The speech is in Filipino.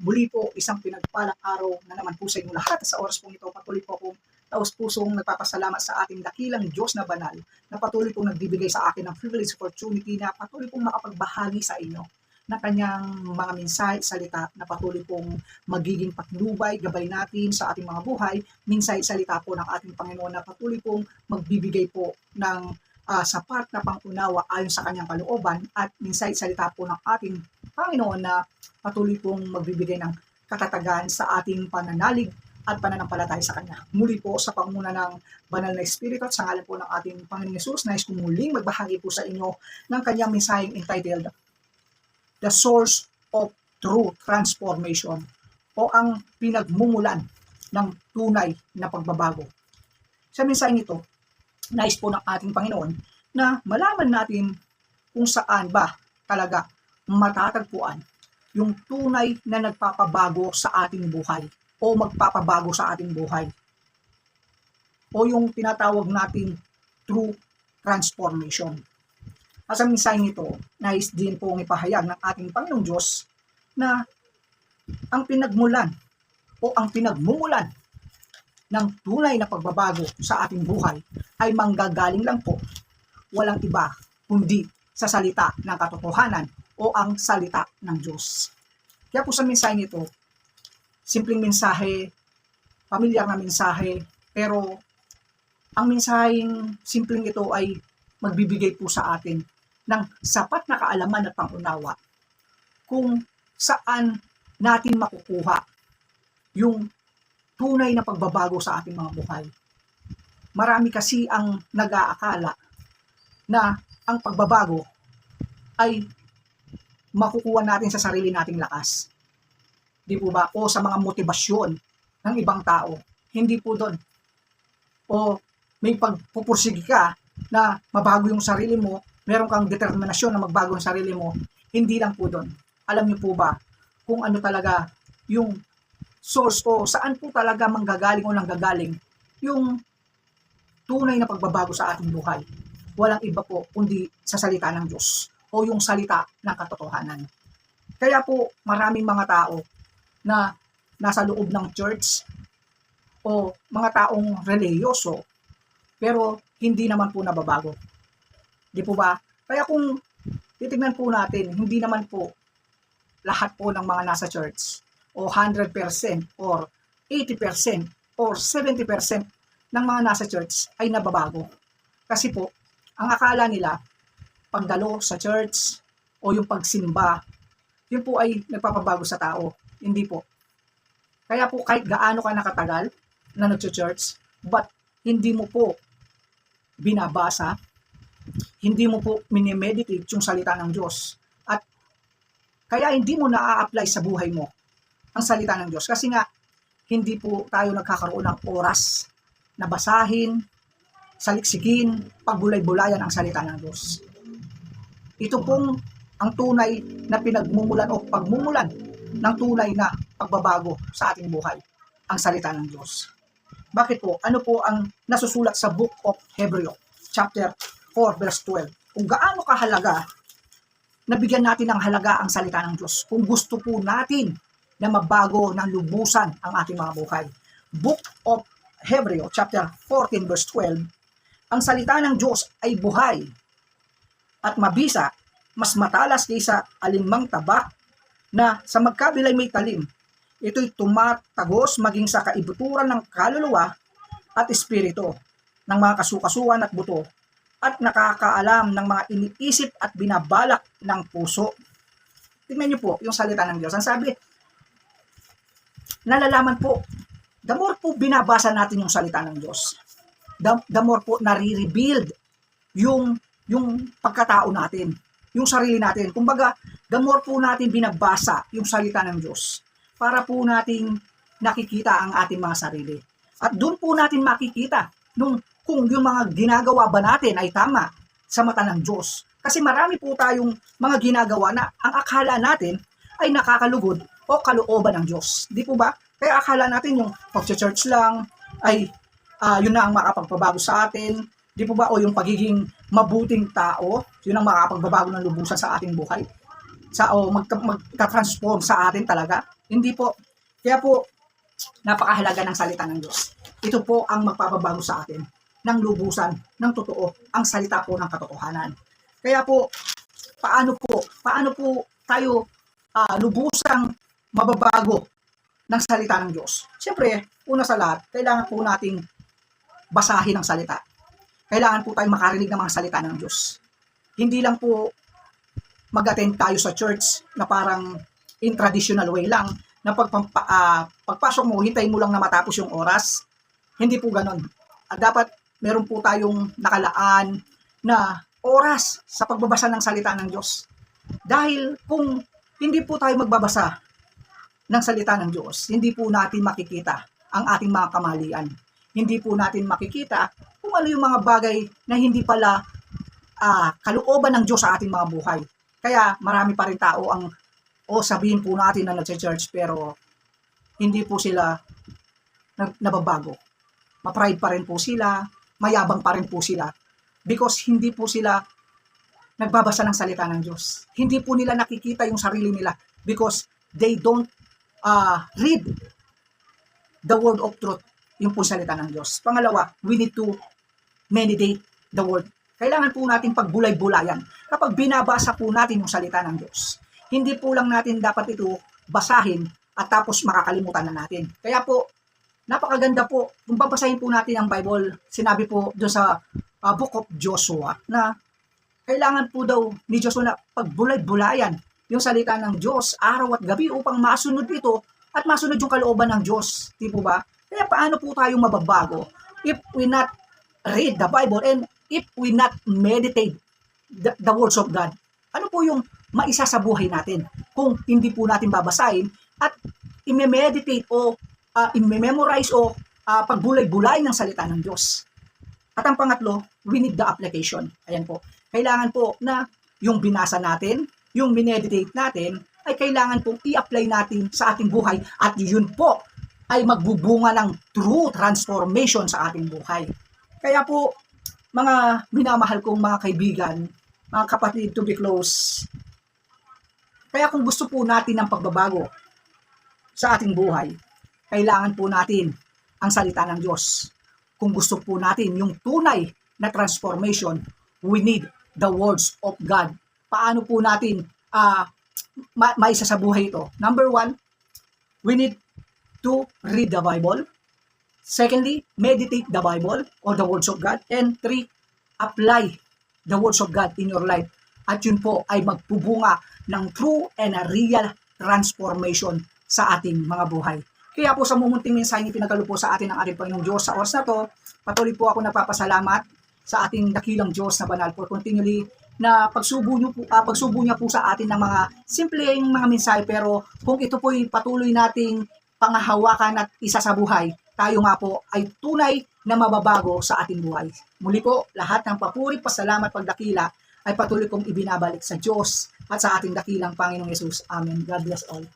Muli po, isang pinagpalang araw na naman po sa inyo lahat. Sa oras pong ito, patuloy po akong taos-pusong nagpapasalamat sa ating dakilang Diyos na banal na patuloy pong nagbibigay sa akin ng privilege opportunity na patuloy pong makapagbahagi sa inyo na kanyang mga mensahe, salita na patuloy pong magiging patnubay, gabay natin sa ating mga buhay. Mensahe, salita po ng ating Panginoon na patuloy pong magbibigay po ng sapat na pangunawa ayon sa kanyang kalooban at mensahe, salita po ng ating Panginoon na patuloy pong magbibigay ng katatagan sa ating pananalig at pananampalataya sa Kanya. Muli po sa pangunguna ng Banal na Espiritu at sa ngalan po ng ating Panginoon Hesus, nais kong muling magbahagi po sa inyo ng kanyang mensaheng entitled The Source of True Transformation o ang pinagmumulan ng tunay na pagbabago. Sa mensaheng ito, nais po ng ating Panginoon na malaman natin kung saan ba talaga matatagpuan yung tunay na nagpapabago sa ating buhay o magpapabago sa ating buhay o yung tinatawag natin true transformation. At sa mensaheng ito, nais din pong ipahayag ng ating Panginoong Diyos na ang pinagmulan o ang pinagmumulan ng tunay na pagbabago sa ating buhay ay manggagaling lang po, walang iba kundi sa salita ng katotohanan o ang salita ng Diyos. Kaya po sa mensaheng ito, simpleng mensahe, pamilyar na mensahe, pero ang mensaheng simpleng ito ay magbibigay po sa atin ng sapat na kaalaman at pangunawa kung saan natin makukuha yung tunay na pagbabago sa ating mga buhay. Marami kasi ang nag-aakala na ang pagbabago ay makukuha natin sa sarili nating lakas. Di po ba? O sa mga motibasyon ng ibang tao. Hindi po doon. O may pagpupursige ka na mabago yung sarili mo, meron kang determinasyon na magbago yung sarili mo, hindi lang po doon. Alam niyo po ba kung ano talaga yung source o saan po talaga manggagaling o nanggagaling yung tunay na pagbabago sa ating buhay? Walang iba po kundi sa salita ng Diyos o yung salita ng katotohanan. Kaya po maraming mga tao na nasa loob ng church o mga taong reliyoso pero hindi naman po nababago. Di po ba? Kaya kung titignan po natin, hindi naman po lahat po ng mga nasa church o 100% or 80% or 70% ng mga nasa church ay nababago. Kasi po, ang akala nila, pagdalo sa church o yung pagsimba, yun po ay nagpapabago sa tao. Hindi po. Kaya po kahit gaano ka nakatagal na nag-church, but hindi mo po binabasa, hindi mo po minimeditate yung salita ng Diyos. At kaya hindi mo na-a-apply sa buhay mo ang salita ng Diyos. Kasi nga, hindi po tayo nagkakaroon ng oras na basahin, saliksikin, pagbulay-bulayan ang salita ng Diyos. Ito pong ang tunay na pinagmumulan o pagmumulan ng tunay na pagbabago sa ating buhay, ang salita ng Diyos. Bakit po? Ano po ang nasusulat sa Book of Hebrew, chapter 4, verse 12? Kung gaano kahalaga, nabigyan natin ng halaga ang salita ng Diyos. Kung gusto po natin na mabago ng lubusan ang ating mga buhay. Book of Hebrew, chapter 14, verse 12, ang salita ng Diyos ay buhay at mabisa, mas matalas kaysa alinmang tabak na sa magkabilay may talim. Ito'y tumatagos maging sa kaibuturan ng kaluluwa at espiritu, ng mga kasukasuan at buto, at nakakaalam ng mga iniisip at binabalak ng puso. Tingnan niyo po yung salita ng Diyos. Ang sabi, nalalaman po, the more po binabasa natin yung salita ng Diyos, the more po nare-rebuild yung pagkatao natin, yung sarili natin. Kumbaga, the more po natin binabasa yung salita ng Diyos, para po nating nakikita ang ating mga sarili. At doon po natin makikita kung yung mga ginagawa ba natin ay tama sa mata ng Diyos. Kasi marami po tayong mga ginagawa na ang akala natin ay nakakalugod o kalooban ng Diyos. Di po ba? Kaya akala natin yung pag-church lang ay yun na ang makapagpabago sa atin. Di po ba? O yung pagiging mabuting tao, yun ang makapagbabago ng lubusan sa ating buhay. magka-transform sa atin talaga. Hindi po. Kaya po, napakahalaga ng salita ng Diyos. Ito po ang magpapabago sa atin ng lubusan, ng totoo, ang salita po ng katotohanan. Kaya po, paano po tayo lubusang mababago ng salita ng Diyos? Siyempre, una sa lahat, kailangan po nating basahin ang salita. Kailangan po tayong makarinig ng mga salita ng Diyos. Hindi lang po mag-attend tayo sa church na parang in traditional way lang, na pagpasok mo, hintayin mo lang na matapos yung oras. Hindi po ganon. At dapat meron po tayong nakalaan na oras sa pagbabasa ng salita ng Diyos. Dahil kung hindi po tayo magbabasa ng salita ng Diyos, hindi po natin makikita ang ating mga kamalian. Hindi po natin makikita kung ano yung mga bagay na hindi pala kalooban ng Diyos sa ating mga buhay. Kaya marami pa rin tao ang sabihin po natin na nagse-church pero hindi po sila nababago. Ma-pride pa rin po sila, mayabang pa rin po sila because hindi po sila nagbabasa ng salita ng Diyos. Hindi po nila nakikita yung sarili nila because they don't read the word of truth, yung po salita ng Diyos. Pangalawa, we need to meditate the word. Kailangan po natin pagbulay-bulayan. Kapag binabasa po natin yung salita ng Diyos, hindi po lang natin dapat ito basahin at tapos makakalimutan na natin. Kaya po, napakaganda po, kung babasahin po natin ang Bible, sinabi po doon sa Book of Joshua na kailangan po daw ni Joshua na pagbulay-bulayan yung salita ng Diyos araw at gabi upang masunod ito at masunod yung kalooban ng Diyos. Di po ba? Kaya paano po tayong mababago if we not read the Bible and if we not meditate the words of God? Ano po yung maisa sa buhay natin kung hindi po natin babasahin at i-meditate o i-memorize o pagbulay-bulay ng salita ng Diyos? At ang pangatlo, we need the application. Ayan po. Kailangan po na yung binasa natin, yung mineditate natin, ay kailangan pong i-apply natin sa ating buhay at yun po ay magbubunga ng true transformation sa ating buhay. Kaya po, mga minamahal kong mga kaibigan, mga kapatid to be close, kaya kung gusto po natin ng pagbabago sa ating buhay, kailangan po natin ang salita ng Diyos. Kung gusto po natin yung tunay na transformation, we need the words of God. Paano po natin maisa sa buhay ito? Number one, we need to read the Bible. Secondly, meditate the Bible or the words of God. And three, apply the words of God in your life. At yun po ay magbubunga ng true and a real transformation sa ating mga buhay. Kaya po sa mumunting mensahe pinagkaloob po sa atin ng ating Panginoong Diyos sa oras na to, patuloy po ako nagpapasalamat sa ating dakilang Diyos na banal for continually na pagsubo niya po sa atin ng mga simpleng mga mensahe, pero kung ito po'y patuloy nating pangahawakan at isa sa buhay, tayo nga po ay tunay na mababago sa ating buhay. Muli po, lahat ng papuri, pasalamat, pagdakila ay patuloy kong ibinabalik sa Diyos at sa ating dakilang Panginoong Yesus. Amen. God bless all.